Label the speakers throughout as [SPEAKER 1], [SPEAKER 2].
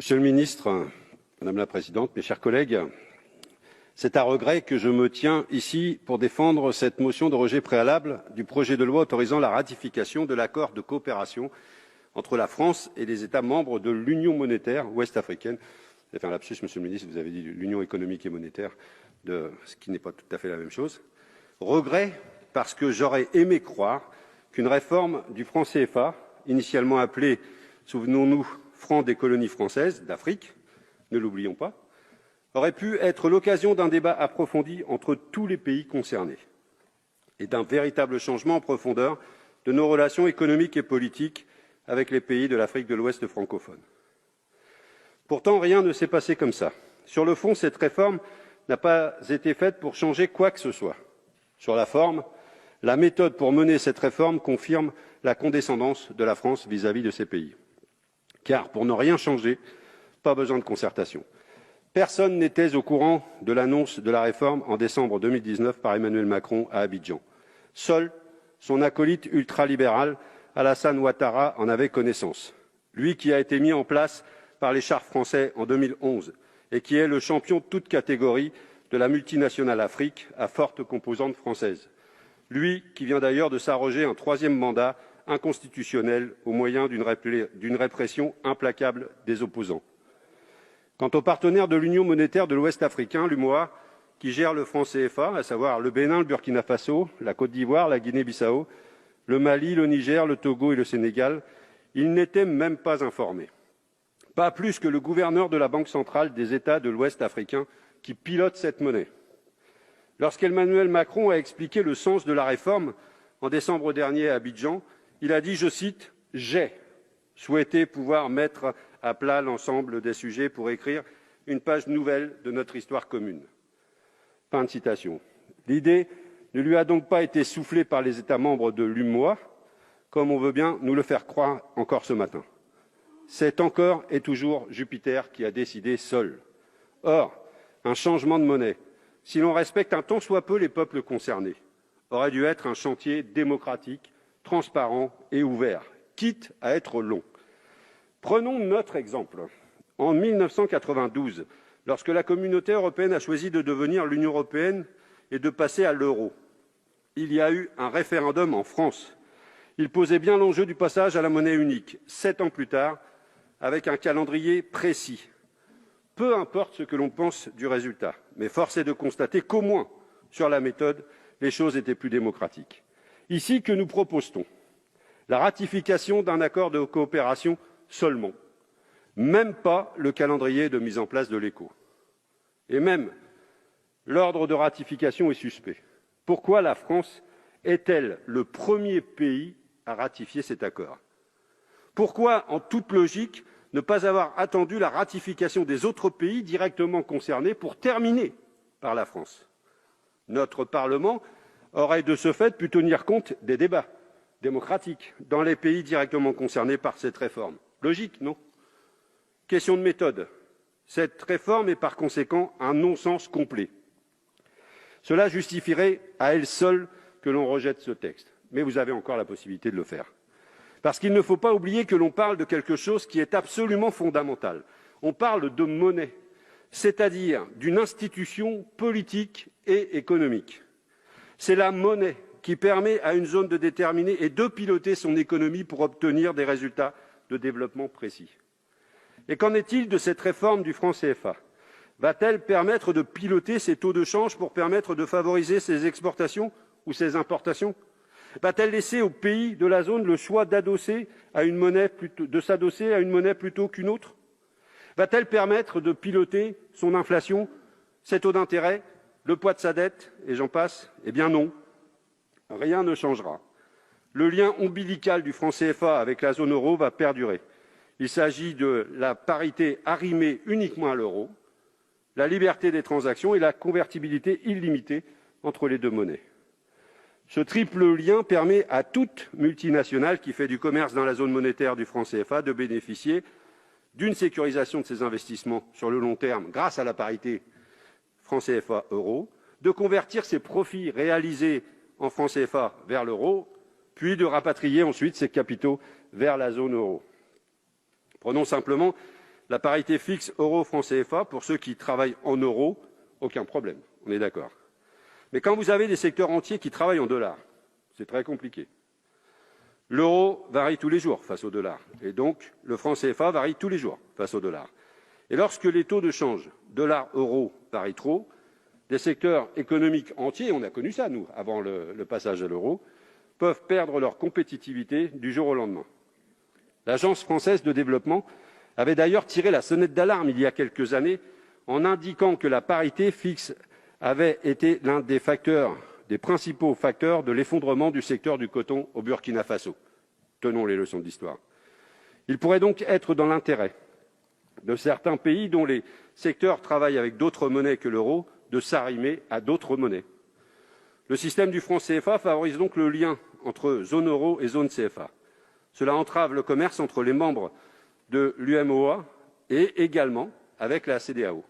[SPEAKER 1] Monsieur le ministre, Madame la Présidente, mes chers collègues, c'est à regret que je me tiens ici pour défendre cette motion de rejet préalable du projet de loi autorisant la ratification de l'accord de coopération entre la France et les États membres de l'Union monétaire ouest-africaine. Vous avez fait un lapsus, Monsieur le ministre, vous avez dit l'Union économique et monétaire, ce qui n'est pas tout à fait la même chose. Regret parce que j'aurais aimé croire qu'une réforme du franc CFA, initialement appelée, souvenons-nous, franc des colonies françaises d'Afrique, ne l'oublions pas, aurait pu être l'occasion d'un débat approfondi entre tous les pays concernés et d'un véritable changement en profondeur de nos relations économiques et politiques avec les pays de l'Afrique de l'Ouest francophone. Pourtant, rien ne s'est passé comme ça. Sur le fond, cette réforme n'a pas été faite pour changer quoi que ce soit. Sur la forme, la méthode pour mener cette réforme confirme la condescendance de la France vis-à-vis de ces pays. Car pour ne rien changer, pas besoin de concertation. Personne n'était au courant de l'annonce de la réforme en décembre 2019 par Emmanuel Macron à Abidjan. Seul son acolyte ultralibéral Alassane Ouattara en avait connaissance. Lui qui a été mis en place par les chars français en 2011 et qui est le champion de toute catégorie de la multinationale Afrique à forte composante française. Lui qui vient d'ailleurs de s'arroger un troisième mandat inconstitutionnel au moyen d'une répression implacable des opposants. Quant aux partenaires de l'Union monétaire de l'Ouest africain, l'UMOA, qui gère le franc CFA, à savoir le Bénin, le Burkina Faso, la Côte d'Ivoire, la Guinée-Bissau, le Mali, le Niger, le Togo et le Sénégal, ils n'étaient même pas informés. Pas plus que le gouverneur de la Banque centrale des États de l'Ouest africain qui pilote cette monnaie. Lorsqu'Emmanuel Macron a expliqué le sens de la réforme en décembre dernier à Abidjan, il a dit, je cite, « J'ai souhaité pouvoir mettre à plat l'ensemble des sujets pour écrire une page nouvelle de notre histoire commune. » Fin de citation. L'idée ne lui a donc pas été soufflée par les États membres de l'UMOA, comme on veut bien nous le faire croire encore ce matin. C'est encore et toujours Jupiter qui a décidé seul. Or, un changement de monnaie, si l'on respecte un tant soit peu les peuples concernés, aurait dû être un chantier démocratique, transparent et ouvert, quitte à être long. Prenons notre exemple. En 1992, lorsque la Communauté européenne a choisi de devenir l'Union européenne et de passer à l'euro, il y a eu un référendum en France. Il posait bien l'enjeu du passage à la monnaie unique, 7 ans plus tard, avec un calendrier précis. Peu importe ce que l'on pense du résultat, mais force est de constater qu'au moins, sur la méthode, les choses étaient plus démocratiques. Ici, que nous propose-t-on? La ratification d'un accord de coopération seulement. Même pas le calendrier de mise en place de l'ECO. Et même, l'ordre de ratification est suspect. Pourquoi la France est-elle le premier pays à ratifier cet accord? Pourquoi, en toute logique, ne pas avoir attendu la ratification des autres pays directement concernés pour terminer par la France? Notre Parlement aurait de ce fait pu tenir compte des débats démocratiques dans les pays directement concernés par cette réforme. Logique, non? Question de méthode. Cette réforme est par conséquent un non-sens complet. Cela justifierait à elle seule que l'on rejette ce texte. Mais vous avez encore la possibilité de le faire. Parce qu'il ne faut pas oublier que l'on parle de quelque chose qui est absolument fondamental. On parle de monnaie, c'est-à-dire d'une institution politique et économique. C'est la monnaie qui permet à une zone de déterminer et de piloter son économie pour obtenir des résultats de développement précis. Et qu'en est-il de cette réforme du franc CFA? Va-t-elle permettre de piloter ces taux de change pour permettre de favoriser ses exportations ou ses importations? Va-t-elle laisser aux pays de la zone le choix de s'adosser à une monnaie plutôt qu'une autre? Va-t-elle permettre de piloter son inflation, ses taux d'intérêt, le poids de sa dette, et j'en passe? Eh bien non, rien ne changera. Le lien ombilical du franc CFA avec la zone euro va perdurer. Il s'agit de la parité arrimée uniquement à l'euro, la liberté des transactions et la convertibilité illimitée entre les deux monnaies. Ce triple lien permet à toute multinationale qui fait du commerce dans la zone monétaire du franc CFA de bénéficier d'une sécurisation de ses investissements sur le long terme grâce à la parité franc CFA euro, de convertir ses profits réalisés en franc CFA vers l'euro, puis de rapatrier ensuite ses capitaux vers la zone euro. Prenons simplement La parité fixe euro-franc CFA, pour ceux qui travaillent en euros, aucun problème, on est d'accord. Mais quand vous avez des secteurs entiers qui travaillent en dollars, c'est très compliqué. L'euro varie tous les jours face au dollar, et donc le franc CFA varie tous les jours face au dollar. Et lorsque les taux de change dollar-euro varient trop, des secteurs économiques entiers, on a connu ça, nous, avant le passage à l'euro, peuvent perdre leur compétitivité du jour au lendemain. L'Agence française de développement avait d'ailleurs tiré la sonnette d'alarme il y a quelques années en indiquant que la parité fixe avait été l'un des principaux facteurs de l'effondrement du secteur du coton au Burkina Faso. Tenons les leçons d'histoire. Il pourrait donc être dans l'intérêt de certains pays dont les secteurs travaillent avec d'autres monnaies que l'euro de s'arrimer à d'autres monnaies. Le système du franc CFA favorise donc le lien entre zone euro et zone CFA. Cela entrave le commerce entre les membres de l'UMOA et également avec la CEDEAO.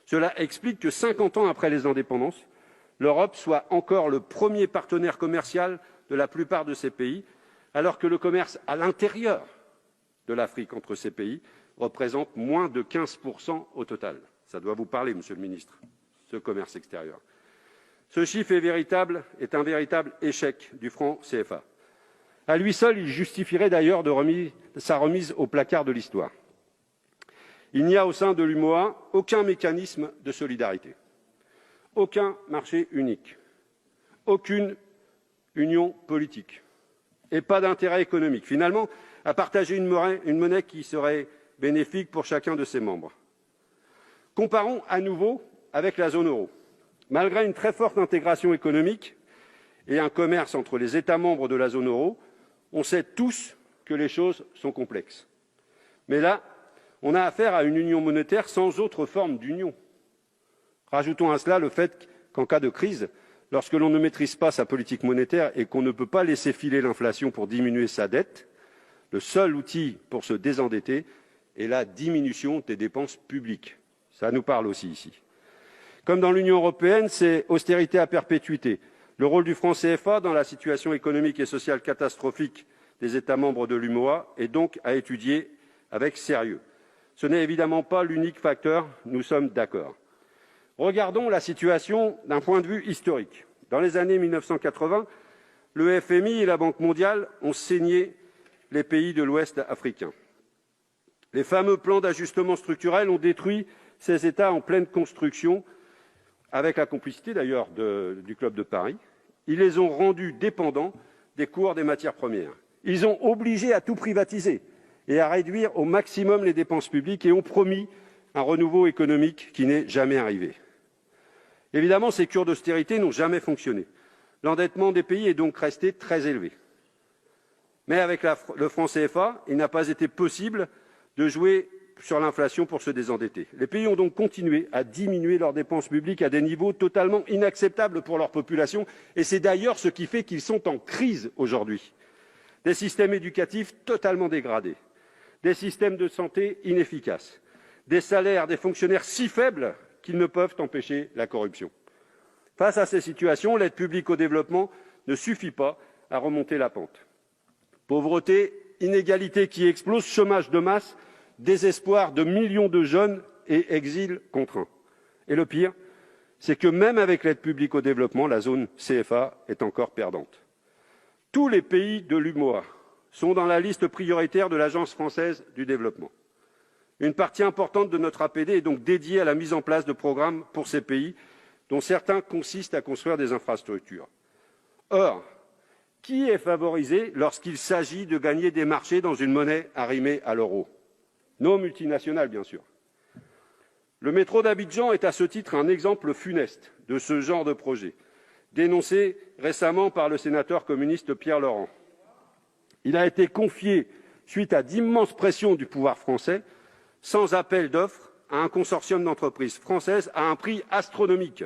[SPEAKER 1] Cela explique que 50 ans après les indépendances, l'Europe soit encore le premier partenaire commercial de la plupart de ces pays, alors que le commerce à l'intérieur de l'Afrique entre ces pays représente moins de 15% au total. Ça doit vous parler, Monsieur le Ministre, ce commerce extérieur. Ce chiffre est un véritable échec du franc CFA. À lui seul, il justifierait d'ailleurs sa remise au placard de l'histoire. Il n'y a au sein de l'UMOA aucun mécanisme de solidarité, aucun marché unique, aucune union politique et pas d'intérêt économique, finalement, à partager une monnaie qui serait bénéfique pour chacun de ses membres. Comparons à nouveau avec la zone euro. Malgré une très forte intégration économique et un commerce entre les États membres de la zone euro, on sait tous que les choses sont complexes. Mais là, on a affaire à une union monétaire sans autre forme d'union. Rajoutons à cela le fait qu'en cas de crise, lorsque l'on ne maîtrise pas sa politique monétaire et qu'on ne peut pas laisser filer l'inflation pour diminuer sa dette, le seul outil pour se désendetter est la diminution des dépenses publiques. Ça nous parle aussi ici. Comme dans l'Union européenne, c'est austérité à perpétuité. Le rôle du franc CFA dans la situation économique et sociale catastrophique des États membres de l'UMOA est donc à étudier avec sérieux. Ce n'est évidemment pas l'unique facteur, nous sommes d'accord. Regardons la situation d'un point de vue historique. Dans les années 1980, le FMI et la Banque mondiale ont saigné les pays de l'Ouest africain. Les fameux plans d'ajustement structurel ont détruit ces États en pleine construction, avec la complicité d'ailleurs du Club de Paris. Ils les ont rendus dépendants des cours des matières premières. Ils ont obligé à tout privatiser et à réduire au maximum les dépenses publiques et ont promis un renouveau économique qui n'est jamais arrivé. Évidemment, ces cures d'austérité n'ont jamais fonctionné. L'endettement des pays est donc resté très élevé. Mais avec le franc CFA, il n'a pas été possible de jouer sur l'inflation pour se désendetter. Les pays ont donc continué à diminuer leurs dépenses publiques à des niveaux totalement inacceptables pour leur population, et c'est d'ailleurs ce qui fait qu'ils sont en crise aujourd'hui. Des systèmes éducatifs totalement dégradés, des systèmes de santé inefficaces, des salaires des fonctionnaires si faibles qu'ils ne peuvent empêcher la corruption. Face à ces situations, l'aide publique au développement ne suffit pas à remonter la pente. Pauvreté, inégalités qui explosent, chômage de masse, désespoir de millions de jeunes et exil contraint. Et le pire, c'est que même avec l'aide publique au développement, la zone CFA est encore perdante. Tous les pays de l'UMOA sont dans la liste prioritaire de l'Agence française du développement. Une partie importante de notre APD est donc dédiée à la mise en place de programmes pour ces pays, dont certains consistent à construire des infrastructures. Or, qui est favorisé lorsqu'il s'agit de gagner des marchés dans une monnaie arrimée à l'euro? Nos multinationales, bien sûr. Le métro d'Abidjan est à ce titre un exemple funeste de ce genre de projet, dénoncé récemment par le sénateur communiste Pierre Laurent. Il a été confié, suite à d'immenses pressions du pouvoir français, sans appel d'offres, à un consortium d'entreprises françaises à un prix astronomique.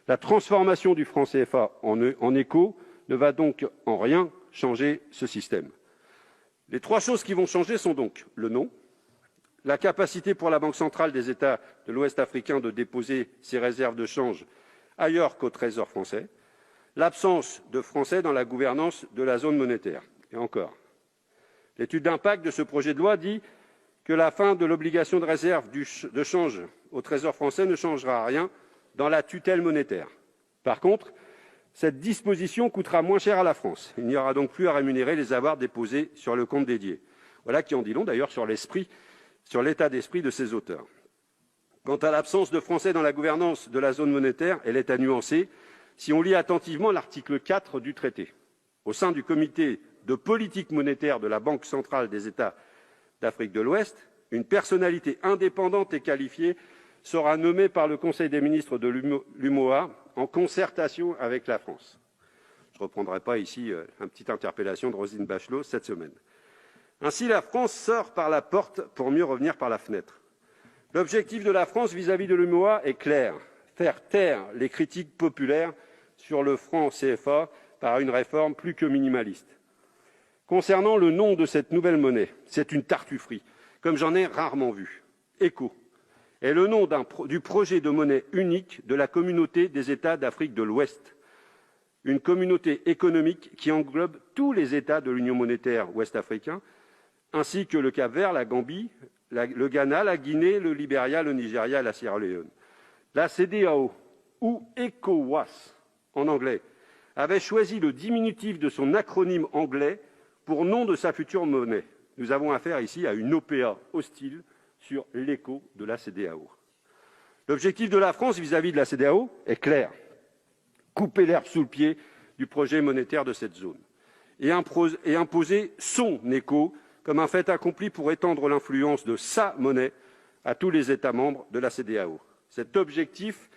[SPEAKER 1] La transformation du franc CFA en éco ne va donc en rien changer ce système. Les trois choses qui vont changer sont donc le nom, la capacité pour la Banque centrale des États de l'Ouest africain de déposer ses réserves de change ailleurs qu'au Trésor français, l'absence de Français dans la gouvernance de la zone monétaire. Et encore, l'étude d'impact de ce projet de loi dit que la fin de l'obligation de réserve de change au Trésor français ne changera rien dans la tutelle monétaire. Par contre, cette disposition coûtera moins cher à la France. Il n'y aura donc plus à rémunérer les avoirs déposés sur le compte dédié. Voilà qui en dit long d'ailleurs sur l'état d'esprit de ses auteurs. Quant à l'absence de Français dans la gouvernance de la zone monétaire, elle est à nuancer si on lit attentivement l'article 4 du traité. Au sein du comité de politique monétaire de la Banque centrale des États d'Afrique de l'Ouest, une personnalité indépendante et qualifiée sera nommée par le Conseil des ministres de l'UMOA en concertation avec la France. Je ne reprendrai pas ici une petite interpellation de Roselyne Bachelot cette semaine. Ainsi, la France sort par la porte pour mieux revenir par la fenêtre. L'objectif de la France vis-à-vis de l'UMOA est clair, faire taire les critiques populaires sur le franc CFA par une réforme plus que minimaliste. Concernant le nom de cette nouvelle monnaie, c'est une tartufferie, comme j'en ai rarement vu. ECO est le nom du projet de monnaie unique de la communauté des États d'Afrique de l'Ouest, une communauté économique qui englobe tous les États de l'Union monétaire ouest-africain, ainsi que le Cap-Vert, la Gambie, le Ghana, la Guinée, le Libéria, le Nigeria et la Sierra Leone. La CEDEAO, ou ECOWAS en anglais, avait choisi le diminutif de son acronyme anglais pour nom de sa future monnaie. Nous avons affaire ici à une OPA hostile sur l'écho de la CEDEAO. L'objectif de la France vis-à-vis de la CEDEAO est clair. Couper l'herbe sous le pied du projet monétaire de cette zone et imposer son écho comme un fait accompli pour étendre l'influence de sa monnaie à tous les États membres de la CEDEAO. Cet objectif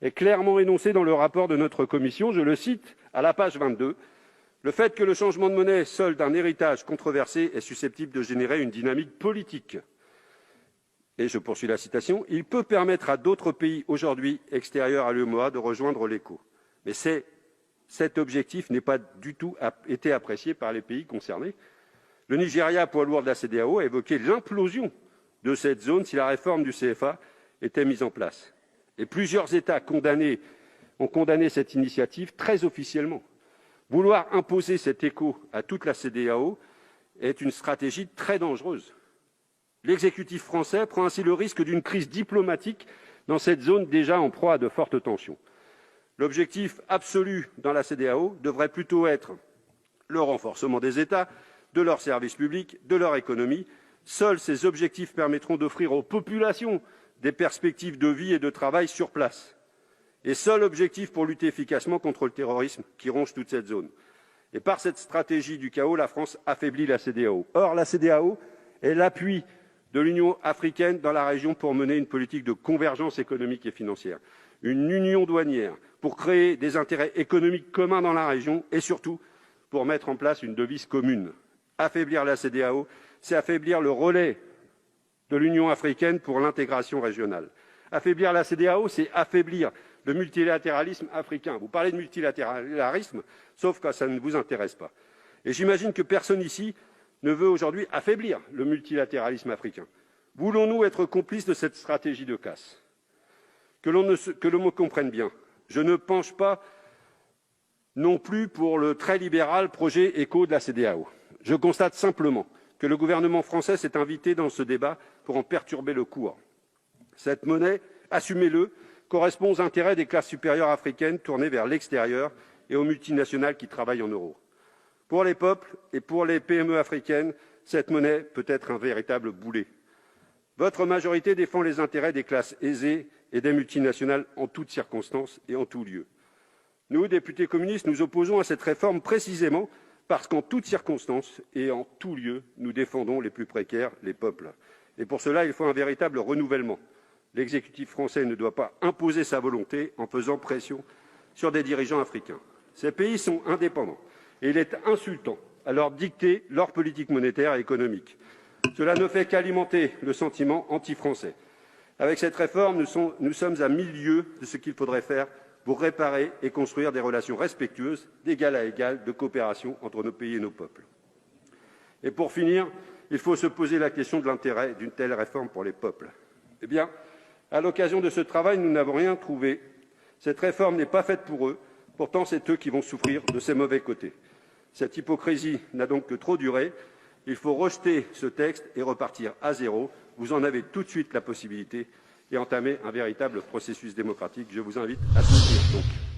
[SPEAKER 1] est clairement énoncé dans le rapport de notre commission. Je le cite à la page 22. Le fait que le changement de monnaie, seul d'un héritage controversé, est susceptible de générer une dynamique politique. Et je poursuis la citation. Il peut permettre à d'autres pays aujourd'hui extérieurs à l'UEMOA de rejoindre l'ECO. Mais cet objectif n'est pas du tout été apprécié par les pays concernés. Le Nigeria, poids lourd de la CEDEAO, a évoqué l'implosion de cette zone si la réforme du CFA était mise en place. Et plusieurs États ont condamné cette initiative très officiellement. Vouloir imposer cet écho à toute la CEDEAO est une stratégie très dangereuse. L'exécutif français prend ainsi le risque d'une crise diplomatique dans cette zone déjà en proie à de fortes tensions. L'objectif absolu dans la CEDEAO devrait plutôt être le renforcement des États, de leurs services publics, de leur économie. Seuls ces objectifs permettront d'offrir aux populations des perspectives de vie et de travail sur place. Et seul objectif pour lutter efficacement contre le terrorisme qui ronge toute cette zone. Et par cette stratégie du chaos, la France affaiblit la CEDEAO. Or, la CEDEAO est l'appui de l'Union africaine dans la région pour mener une politique de convergence économique et financière, une union douanière pour créer des intérêts économiques communs dans la région et surtout pour mettre en place une devise commune. Affaiblir la CEDEAO, c'est affaiblir le relais de l'Union africaine pour l'intégration régionale. Affaiblir la CEDEAO, c'est affaiblir le multilatéralisme africain. Vous parlez de multilatéralisme, sauf quand ça ne vous intéresse pas. Et j'imagine que personne ici ne veut aujourd'hui affaiblir le multilatéralisme africain. Voulons-nous être complices de cette stratégie de casse ? Que l'on me comprenne bien, je ne penche pas non plus pour le très libéral projet ECO de la CEDEAO. Je constate simplement que le gouvernement français s'est invité dans ce débat pour en perturber le cours. Cette monnaie, assumez-le, correspond aux intérêts des classes supérieures africaines tournées vers l'extérieur et aux multinationales qui travaillent en euros. Pour les peuples et pour les PME africaines, cette monnaie peut être un véritable boulet. Votre majorité défend les intérêts des classes aisées et des multinationales en toutes circonstances et en tout lieu. Nous, députés communistes, nous opposons à cette réforme précisément parce qu'en toutes circonstances et en tout lieu, nous défendons les plus précaires, les peuples. Et pour cela, il faut un véritable renouvellement. L'exécutif français ne doit pas imposer sa volonté en faisant pression sur des dirigeants africains. Ces pays sont indépendants et il est insultant à leur dicter leur politique monétaire et économique. Cela ne fait qu'alimenter le sentiment anti-français. Avec cette réforme, nous sommes à 1000 lieues de ce qu'il faudrait faire pour réparer et construire des relations respectueuses, d'égal à égal, de coopération entre nos pays et nos peuples. Et pour finir, il faut se poser la question de l'intérêt d'une telle réforme pour les peuples. Eh bien, à l'occasion de ce travail, nous n'avons rien trouvé. Cette réforme n'est pas faite pour eux. Pourtant, c'est eux qui vont souffrir de ses mauvais côtés. Cette hypocrisie n'a donc que trop duré. Il faut rejeter ce texte et repartir à zéro. Vous en avez tout de suite la possibilité et entamer un véritable processus démocratique. Je vous invite à soutenir donc